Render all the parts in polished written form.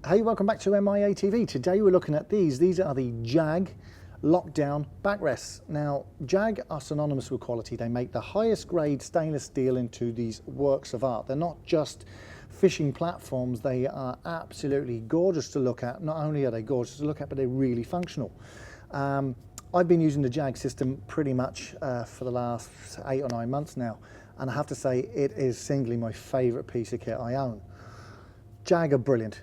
Hey, welcome back to MIA TV. Today we're looking at these. These are the Jag Lockdown BackRests. Now, Jag are synonymous with quality. They make the highest grade stainless steel into these works of art. They're not just fishing platforms. They are absolutely gorgeous to look at. Not only are they gorgeous to look at, but they're really functional. I've been using the Jag system pretty much for the last 8 or 9 months now, and I have to say it is singly my favorite piece of kit I own. Jag are brilliant.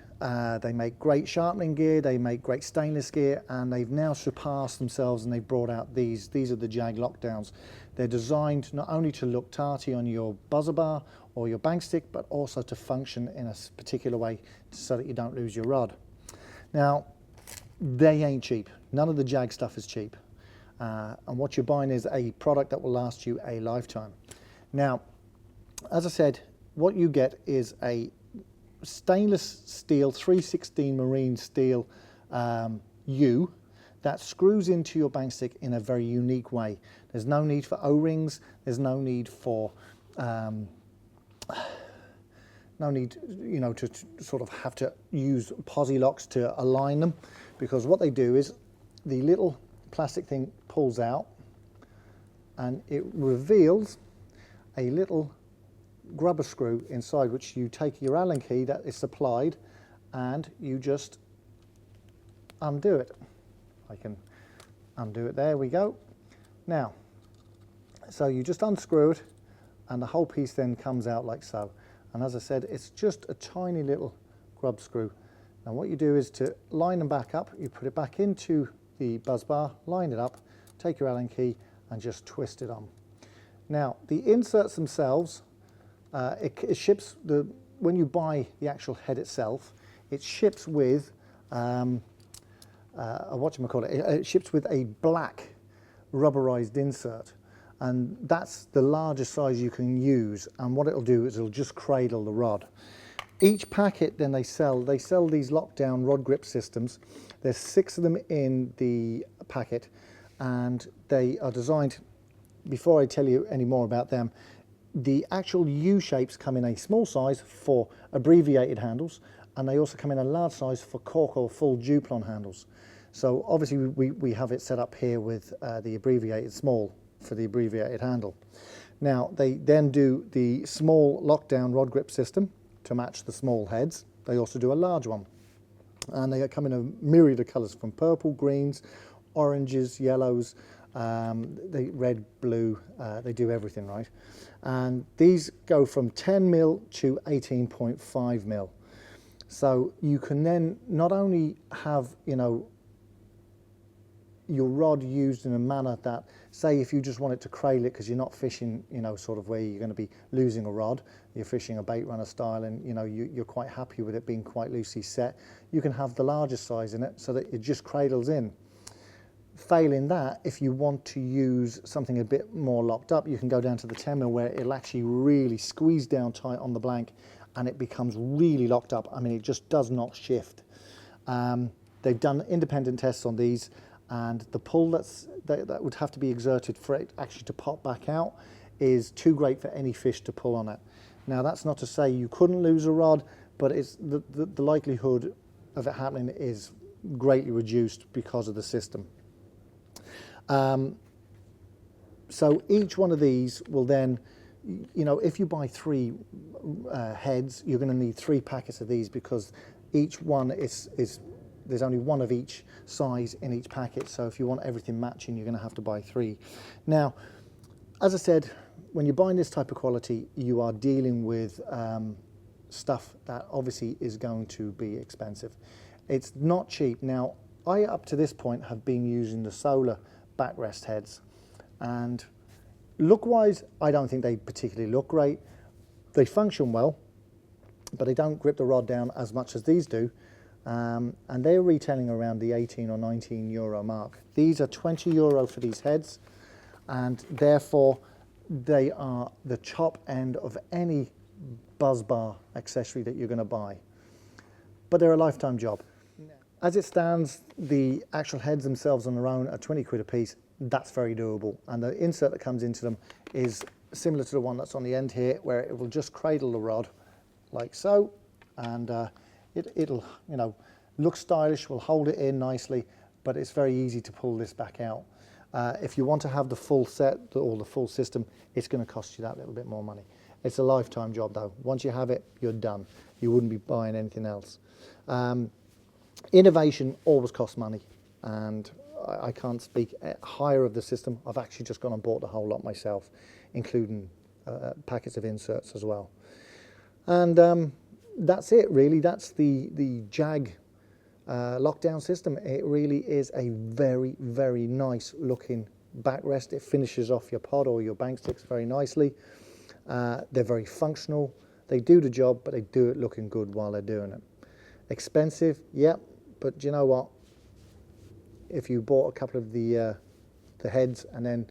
They make great sharpening gear, they make great stainless gear, and they've now surpassed themselves and they've brought out these. These are the Jag Lockdowns. They're designed not only to look tarty on your buzzer bar or your bank stick, but also to function in a particular way so that you don't lose your rod. Now, they ain't cheap. None of the Jag stuff is cheap. And what you're buying is a product that will last you a lifetime. Now, as I said, what you get is a stainless steel 316 marine steel U that screws into your bank stick in a very unique way. There's no need for O-rings. There's no need for to sort of have to use posi locks to align them, because what they do is the little plastic thing pulls out and it reveals a little grubber screw inside, which you take your Allen key that is supplied and you just undo it. I can undo it, there we go. Now, so you just unscrew it and the whole piece then comes out like so. And as I said, it's just a tiny little grub screw. Now what you do is to line them back up, you put it back into the buzz bar, line it up, take your Allen key and just twist it on. Now the inserts themselves, it ships, when you buy the actual head itself, it ships with it ships with a black rubberized insert, and that's the largest size you can use, and what it'll do is it'll just cradle the rod. Each packet then they sell these lockdown rod grip systems. There's 6 of them in the packet, and they are designed, before I tell you any more about them, the actual U-shapes come in a small size for abbreviated handles, and they also come in a large size for cork or full Duplon handles. So obviously we have it set up here with the abbreviated small for the abbreviated handle. Now they then do the small lockdown rod grip system to match the small heads. They also do a large one, and they come in a myriad of colours, from purple, greens, oranges, yellows, they red, blue, they do everything, right? And these go from 10 mil to 18.5 mil. So you can then not only have, your rod used in a manner that, say if you just want it to cradle it because you're not fishing, sort of where you're going to be losing a rod, you're fishing a bait runner style, and you're quite happy with it being quite loosely set, you can have the largest size in it so that it just cradles in. Failing that, if you want to use something a bit more locked up, you can go down to the 10 mil where it'll actually really squeeze down tight on the blank and it becomes really locked up. I mean, it just does not shift. They've done independent tests on these, and the pull that would have to be exerted for it actually to pop back out is too great for any fish to pull on it. Now, that's not to say you couldn't lose a rod, but it's the likelihood of it happening is greatly reduced because of the system. So each one of these will then, if you buy 3 heads, you're going to need 3 packets of these, because each one there's only one of each size in each packet. So if you want everything matching, you're going to have to buy 3. Now, as I said, when you're buying this type of quality, you are dealing with stuff that obviously is going to be expensive. It's not cheap. Now, I up to this point have been using the solar backrest heads, and look-wise, I don't think they particularly look great. They function well, but they don't grip the rod down as much as these do, and they're retailing around the 18 or 19 euro mark. These are 20 euro for these heads, and therefore they are the top end of any buzz bar accessory that you're going to buy, but they're a lifetime job. As it stands, the actual heads themselves on their own are 20 quid a piece. That's very doable, and the insert that comes into them is similar to the one that's on the end here, where it will just cradle the rod like so, and It'll, you know, look stylish, will hold it in nicely, but it's very easy to pull this back out. If you want to have the full set or the full system, it's going to cost you that little bit more money. It's a lifetime job though. Once you have it, you're done. You wouldn't be buying anything else. Innovation always costs money, and I can't speak higher of the system. I've actually just gone and bought the whole lot myself, including packets of inserts as well. And that's it really. That's the Jag lockdown system. It really is a very, very nice looking backrest. It finishes off your pod or your bank sticks very nicely. They're very functional. They do the job, but they do it looking good while they're doing it. Expensive, yeah, but do you know what? If you bought a couple of the heads and then,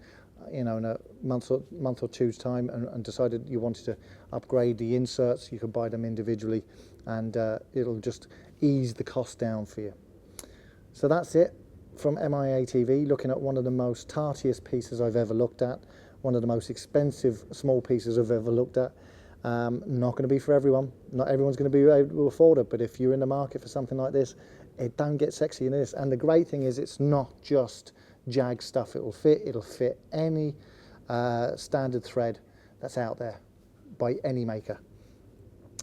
you know, in a month or two's time and decided you wanted to upgrade the inserts, you could buy them individually, and it'll just ease the cost down for you. So that's it from MIA TV, looking at one of the most tartiest pieces I've ever looked at, one of the most expensive small pieces I've ever looked at. Not going to be for everyone. Not everyone's going to be able to afford it, but if you're in the market for something like this, it don't get sexy in this. And the great thing is it's not just Jag stuff. It'll fit any standard thread that's out there by any maker.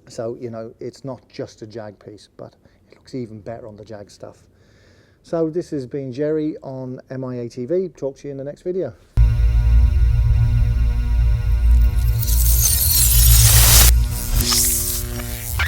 So, you know, it's not just a Jag piece, but it looks even better on the Jag stuff. So this has been Jerry on MIA TV. Talk to you in the next video.